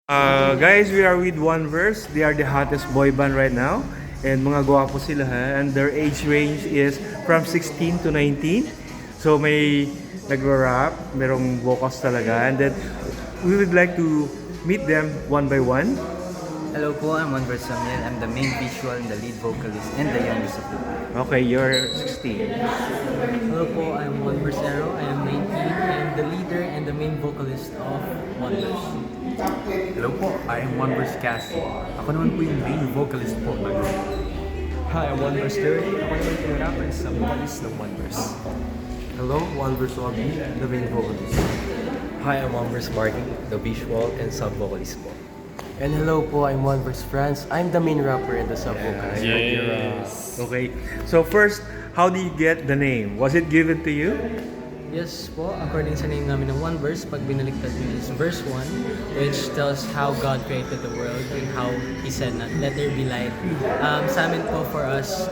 Guys, we are with One Verse. They are the hottest boy band right now. And mga gwapo sila ha. And their age range is from 16 to 19. So may nag-rap, merong vocals talaga. And then we would like to meet them one by one. Hello po, I'm One Verse Samuel. I'm the main visual and the lead vocalist and the youngest of the group. Okay, you're 16. Hello po, I'm One Verse Arrow. I am 19 and the leader and the main vocalist of One Verse. Hello po, I am One Verse Cassie. Ako naman po yung main vocalist po ng group. Hi, I'm One Verse Terry. Ako naman po yung rapper sa vocalist ng One Verse. Hello, One Verse Obi, the main vocalist. Hi, I'm One Verse Marky, the visual and sub-vocalist po. And hello po, I'm One Verse France. I'm the main rapper and the sub-vocalist. Okay. So first, how do you get the name? Was it given to you? Yes po, according sa name namin ng One Verse, pag binaliktad nyo is verse 1, which tells how God created the world and how He said na, let there be light. Sa amin po, for us,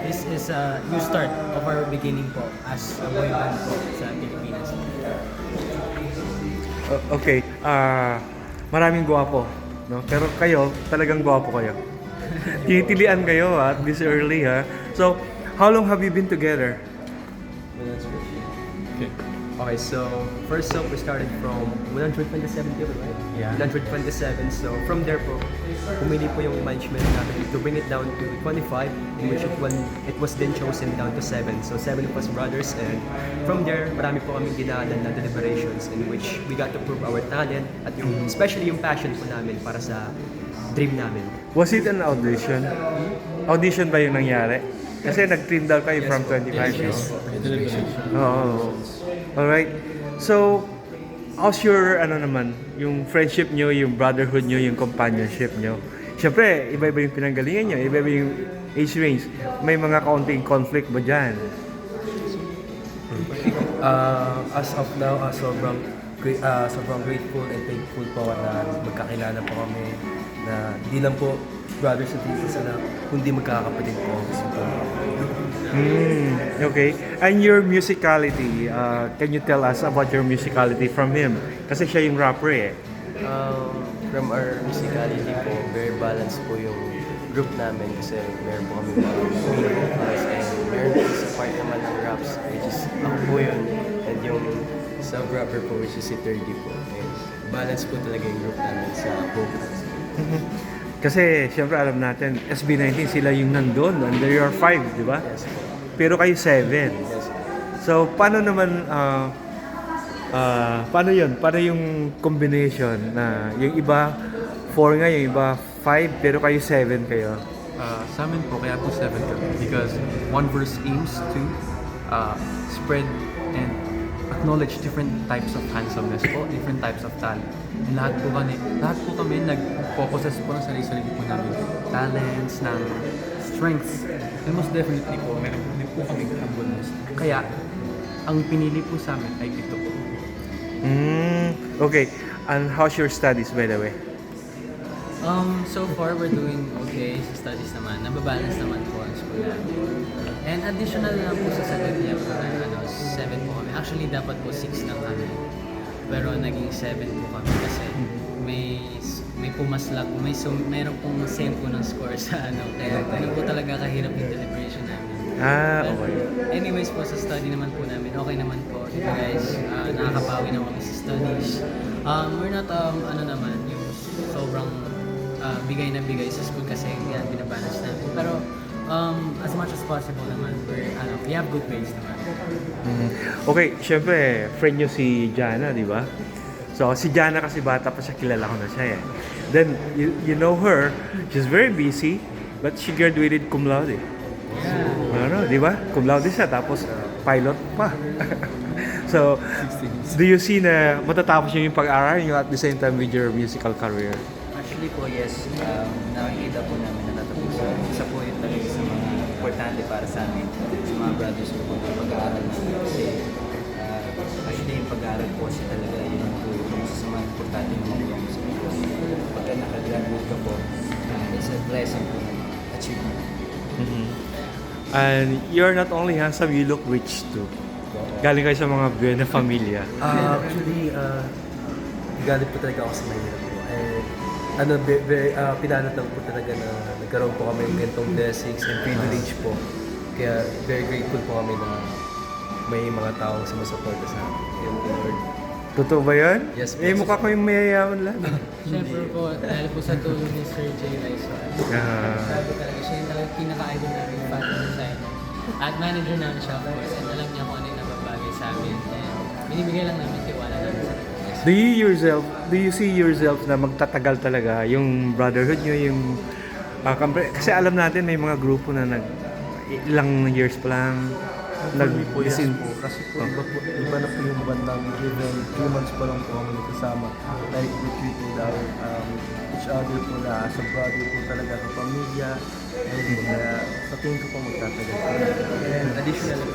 this is a new start of our beginning po as a boy band po sa Pilipinas. Okay. Maraming gwapo. No? Pero kayo, talagang gwapo kayo. Tinitilian kayo at this early ha. So, how long have you been together? Okay, so first up we started from 127 people, right? Yeah. 127. So from there po, pumili po yung management namin to bring it down to 25, in which it was then chosen down to 7. So 7 of us brothers, and from there, marami po kaming dinaanan na deliberations in which we got to prove our talent at yung, especially yung passion po namin para sa dream namin. Was it an audition? Audition ba yung nangyari? Kasi nag-trim daw kayo from 25. Oo. Alright. So, how's your, yung friendship nyo, yung brotherhood nyo, yung companionship nyo? Siyempre, iba-iba yung pinanggalingan nyo, iba-iba yung age range. May mga kaunting conflict ba dyan? As of now, sobrang grateful and thankful po na magkakilala po kami na di lang po brothers and sisters na kundi magkakapatid po. Okay. And your musicality, can you tell us about your musicality from him? Kasi siya yung rapper eh. From our musicality po, very balanced po yung group namin kasi meron po kami mga main vocals and meron po sa part naman ng raps which is ako po yun and yung sub-rapper po which is si 30 po. And balance po talaga yung group namin sa vocals. Kasi siyempre alam natin, SB19 sila yung nandun, and there are 5, di ba? Yes po. Pero kayo 7. Yes po. So, paano naman, paano yun? Paano yung combination na yung iba 4 nga, yung iba 5, pero kayo 7 kayo? Sa amin po, kaya po 7 kami because One Verse aims to spread and acknowledge different types of handsomeness po, different types of talent. And lahat po kami nag-focus po ng sarili po namin talents, ng strengths. And most definitely po, meron po kami humbleness. Kaya, ang pinili po sa amin ay ito po. Okay. And how's your studies, by the way? So far, we're doing okay sa studies naman. Nababalance naman po ang school namin. And additional lang po sa second year po na 7 po kami. Actually, dapat po 6 lang kami. Pero naging 7 po kami kasi may pumaslak po. Mayroon pong same po ng score sa Kaya ganun po talaga kahirap yung deliberation namin. Okay. Anyways po, sa study naman po namin, okay naman po. Diba guys, nakakabawi naman kami sa studies. We're not, yung sobrang bigay na bigay sa school kasi yan, binabalance namin. Pero as much as possible naman, we have good grades naman. Okay, syempre, friend nyo si Jana, di ba? So, si Jana kasi bata pa siya, kilala ko na siya eh. Then, you know her, she's very busy, but she graduated cum laude. Di ba? Cum laude siya, tapos pilot pa. So, do you see na matatapos yung pag-aaral nyo at the same time with your musical career? Actually po, yes, nakikita po namin na tatapusan. Isa po yun talaga sa mga importante para sa amin, sa mga brothers ko po na pag-aaral namin. Kasi actually yung pag-aaral po kasi talaga yun po yung sa mga importante na makuha mo sa buhay. Pagka nakagraduate ka po, it's a blessing po na achievement. And you're not only handsome, you look rich too. Galing kayo sa mga buena familia. Actually, galit po talaga ako sa Manila po. And pinanat lang po talaga na nagkaroon po kami ng ganitong blessings and privilege po. Kaya very grateful po kami na may mga taong sumusuporta sa amin. Yun po, Lord. Totoo ba yan? Yes, po. Eh, mukha kayong mayayaman lang. Siyempre po, dahil po sa tulong ni Sir Jay Lyson. Sabi talaga, siya yung talagang pinaka-idol namin, fashion designer. At manager namin siya, of course, and alam niya kung ano yung nababagay sa amin. And binibigay lang namin tiwala namin sa kanya. Do you see yourself na magtatagal talaga yung brotherhood nyo, yung kasi alam natin may mga grupo na ilang years pa lang Po, yes po. Kasi po, iba na po yung band namin. Even 2 months pa lang po kami nagkasama. Like, we treated each other po na as a brother po talaga sa pamilya. And kaya sa tingin ko po magtatagal po. And additionally,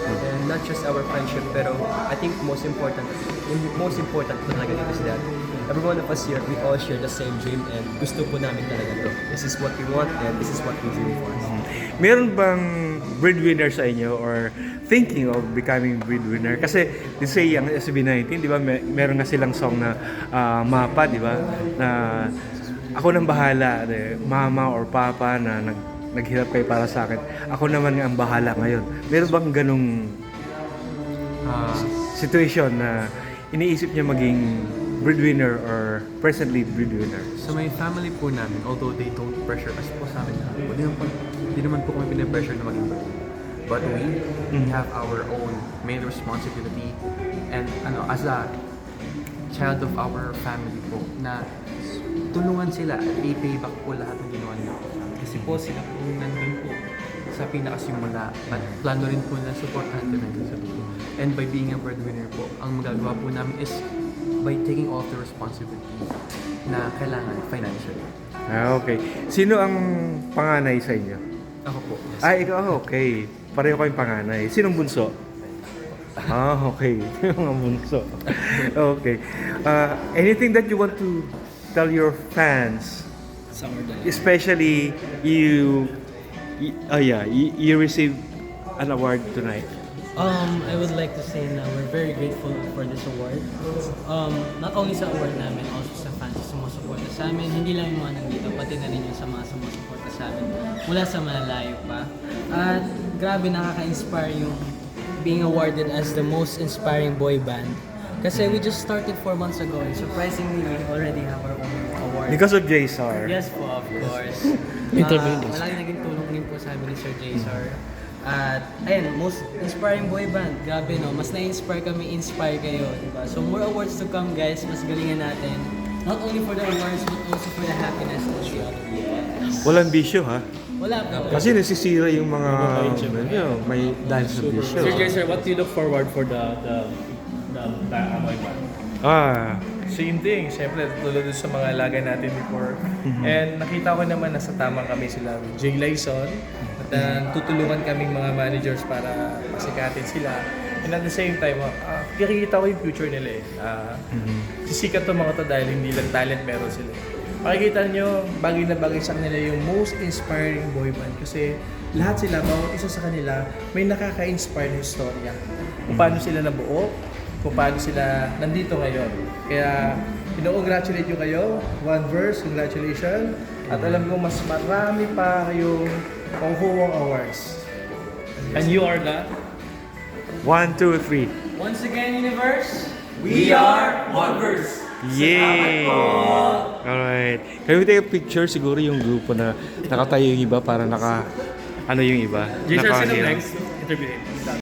and not just our friendship, pero I think most important po talaga dito is that every one of us here, we all share the same dream and gusto po namin talaga to. This is what we want and this is what we dream for. Meron bang breadwinner sa inyo or thinking of becoming breadwinner? Kasi they say ang SB19, di ba, meron nga silang song na mapa, di ba? Na ako nang bahala, mama or papa na naghirap kayo para sa akin. Ako naman ang bahala ngayon. Meron bang ganong situation na iniisip niya maging breadwinner or presently breadwinner? Sa may family po namin, although they don't pressure us po sa amin na, hindi naman po kami pinapressure na maging breadwinner. But we have our own main responsibility and as a child of our family po na tulungan sila at i-pay back po lahat ng ginawa nila. Kasi po sila po nandun po sa pinakasimula at plano rin po na supportahan din natin sa dulo. And by being a breadwinner po, ang magagawa po namin is by taking off the responsibility na kailangan financially. Okay. Sino ang panganay sa inyo? Ako po. Ikaw, okay. Pareho kayong panganay. Sinong bunso? Okay. Mga bunso. Okay. Anything that you want to tell your fans? Especially you received an award tonight. I would like to say na we're very grateful for this award. Not only sa award namin, also sa fans na sumusuporta sa amin. Hindi lang yung mga nandito, pati na rin yung sa mga sumusuporta sa amin mula sa malalayo pa. At grabe, nakaka-inspire yung being awarded as the most inspiring boy band. Kasi we just started 4 months ago and surprisingly we already have our own award. Because of JSR. Yes po, of course. Malaking naging tulong din po sa amin ni Sir Jaysar. At ayun, most inspiring boy band. Grabe no, mas na-inspire kami, inspire kayo, diba? So more awards to come guys, mas galingan natin. Not only for the awards but also for the happiness of the show. Walang bisyo ha? Wala po. Kasi nasisira yung mga may dance na bisyo. Sir Jason, what do you look forward for the boy band? Same thing, siyempre tulad dun sa mga lagay natin before. And nakita ko naman nasa tamang kami sila with Jay Lyson. At tutulungan kaming mga managers para pasikatin sila. And at the same time, kikita ko yung future nila eh. Sisikat to mga to dahil hindi lang talent meron sila. Makikita nyo, bagay na bagay sa kanila yung most inspiring boy band. Kasi lahat sila, bawat isa sa kanila, may nakaka-inspire na istorya. Kung paano sila nabuo, kung paano sila nandito ngayon. Kaya, congratulate nyo kayo. One verse, congratulations. At alam ko, mas marami pa kayong panghuwang awards. And you are the? 1, 2, 3. Once again, universe, We are One Verse! Yay! Alright. Can we take a picture? Siguro yung grupo na nakatayo yung iba para ano yung iba. Jason, sino Nakahiram. next? Interview.